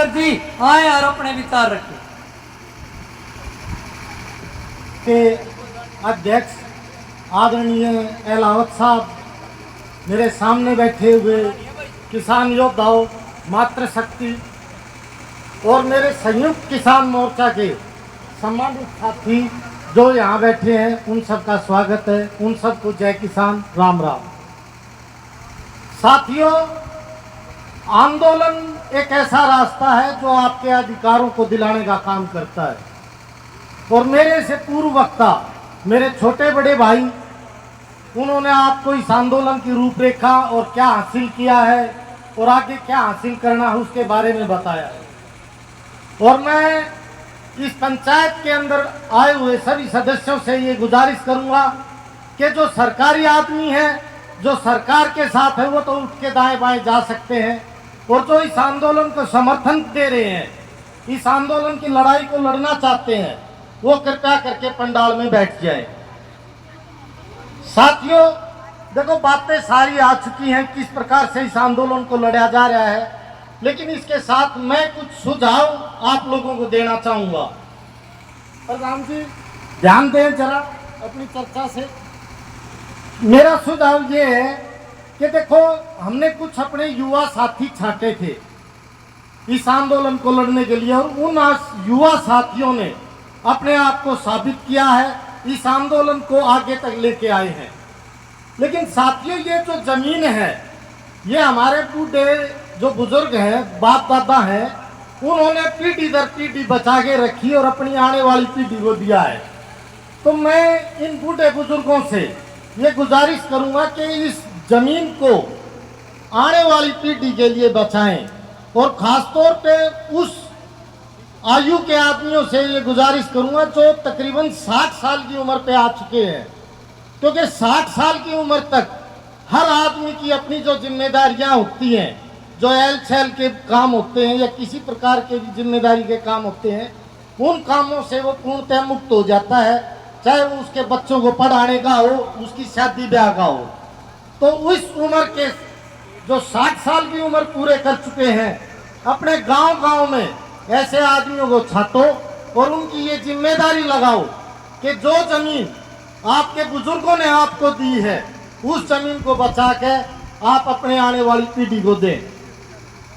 सागर जी आए और अपने विचार रखें। के अध्यक्ष आदरणीय एलावत साहब, मेरे सामने बैठे हुए किसान योद्धाओं, मातृशक्ति और मेरे संयुक्त किसान मोर्चा के सम्मानित साथी जो यहाँ बैठे हैं, उन सबका स्वागत है। उन सबको जय किसान, राम राम। साथियों, आंदोलन एक ऐसा रास्ता है जो आपके अधिकारों को दिलाने का काम करता है। और मेरे से पूर्व वक्ता, मेरे छोटे बड़े भाई, उन्होंने आपको इस आंदोलन की रूपरेखा और क्या हासिल किया है और आगे क्या हासिल करना है उसके बारे में बताया है। और मैं इस पंचायत के अंदर आए हुए सभी सदस्यों से ये गुजारिश करूंगा कि जो सरकारी आदमी है, जो सरकार के साथ है, वो तो उठ के दाएं बाएं जा सकते हैं, और जो इस आंदोलन को समर्थन दे रहे हैं, इस आंदोलन की लड़ाई को लड़ना चाहते हैं, वो कृपया करके पंडाल में बैठ जाए। साथियों, देखो बातें सारी आ चुकी हैं किस प्रकार से इस आंदोलन को लड़ा जा रहा है, लेकिन इसके साथ मैं कुछ सुझाव आप लोगों को देना चाहूंगा। प्रधान जी ध्यान दें जरा अपनी चर्चा से। मेरा सुझाव ये है कि देखो, हमने कुछ अपने युवा साथी छांटे थे इस आंदोलन को लड़ने के लिए, और उन युवा साथियों ने अपने आप को साबित किया है, इस आंदोलन को आगे तक लेके आए हैं। लेकिन साथियों, ये जो जमीन है, ये हमारे बूढ़े जो बुजुर्ग हैं, बाप दादा हैं, उन्होंने पीढ़ी दर पीढ़ी बचा के रखी और अपनी आने वाली पीढ़ी को दिया है। तो मैं इन बूढ़े बुजुर्गों से ये गुजारिश करूंगा कि इस जमीन को आने वाली पीढ़ी के लिए बचाएं, और खासतौर पे उस आयु के आदमियों से ये गुजारिश करूंगा जो तकरीबन 60 साल की उम्र पे आ चुके हैं, क्योंकि 60 साल की उम्र तक हर आदमी की अपनी जो जिम्मेदारियां होती हैं, जो एल छेल के काम होते हैं या किसी प्रकार के भी जिम्मेदारी के काम होते हैं, उन कामों से वो पूर्णतः मुक्त हो जाता है, चाहे वो उसके बच्चों को पढ़ाने का हो, उसकी शादी ब्याह का हो। तो उस उम्र के जो 60 साल की उम्र पूरे कर चुके हैं, अपने गांव-गांव में ऐसे आदमियों को छांटो और उनकी ये जिम्मेदारी लगाओ कि जो जमीन आपके बुजुर्गों ने आपको दी है, उस जमीन को बचा के आप अपने आने वाली पीढ़ी को दें।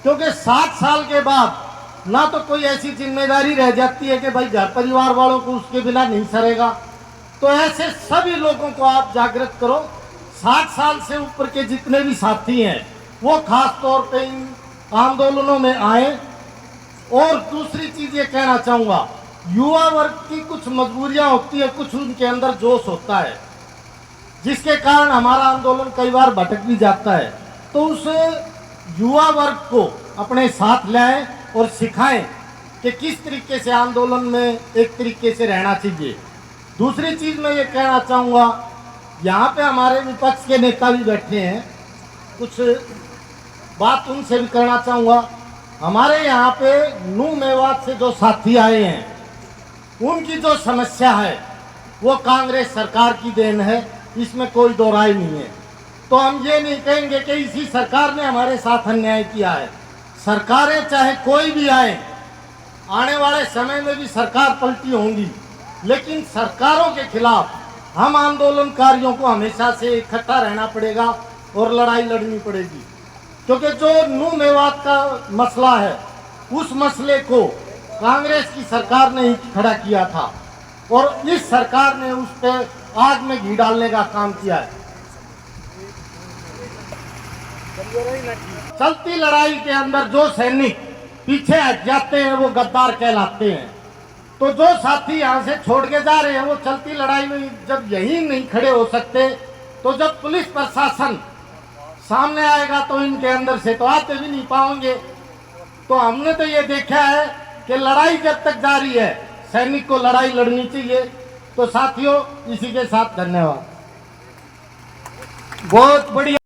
क्योंकि 60 साल के बाद ना तो कोई ऐसी जिम्मेदारी रह जाती है कि भाई घर परिवार वालों को उसके बिना नहीं सरेगा। तो ऐसे सभी लोगों को आप जागृत करो। 60 साल से ऊपर के जितने भी साथी हैं, वो खास तौर पे इन आंदोलनों में आए। और दूसरी चीज ये कहना चाहूंगा, युवा वर्ग की कुछ मजबूरियां होती है, कुछ उनके अंदर जोश होता है, जिसके कारण हमारा आंदोलन कई बार भटक भी जाता है। तो उस युवा वर्ग को अपने साथ लाएं और सिखाएं कि किस तरीके से आंदोलन में एक तरीके से रहना चाहिए। दूसरी चीज मैं ये कहना चाहूँगा, यहाँ पे हमारे विपक्ष के नेता भी बैठे हैं, कुछ बात उनसे भी करना चाहूँगा। हमारे यहाँ पे नूह मेवात से जो साथी आए हैं, उनकी जो समस्या है वो कांग्रेस सरकार की देन है, इसमें कोई दो राय नहीं है। तो हम ये नहीं कहेंगे कि इसी सरकार ने हमारे साथ अन्याय किया है। सरकारें चाहे कोई भी आए, आने वाले समय में भी सरकार पलटी होंगी, लेकिन सरकारों के खिलाफ हम आंदोलनकारियों को हमेशा से इकट्ठा रहना पड़ेगा और लड़ाई लड़नी पड़ेगी। क्योंकि जो नूह मेवात का मसला है, उस मसले को कांग्रेस की सरकार ने ही खड़ा किया था, और इस सरकार ने उस पर आग में घी डालने का काम किया है। चलती लड़ाई के अंदर जो सैनिक पीछे हट जाते हैं वो गद्दार कहलाते हैं। तो जो साथी यहाँ से छोड़ के जा रहे हैं, वो चलती लड़ाई में जब यही नहीं खड़े हो सकते, तो जब पुलिस प्रशासन सामने आएगा तो इनके अंदर से तो आते भी नहीं पाएंगे। तो हमने तो ये देखा है कि लड़ाई जब तक जारी है, सैनिक को लड़ाई लड़नी चाहिए। तो साथियों, इसी के साथ धन्यवाद। बहुत बढ़िया।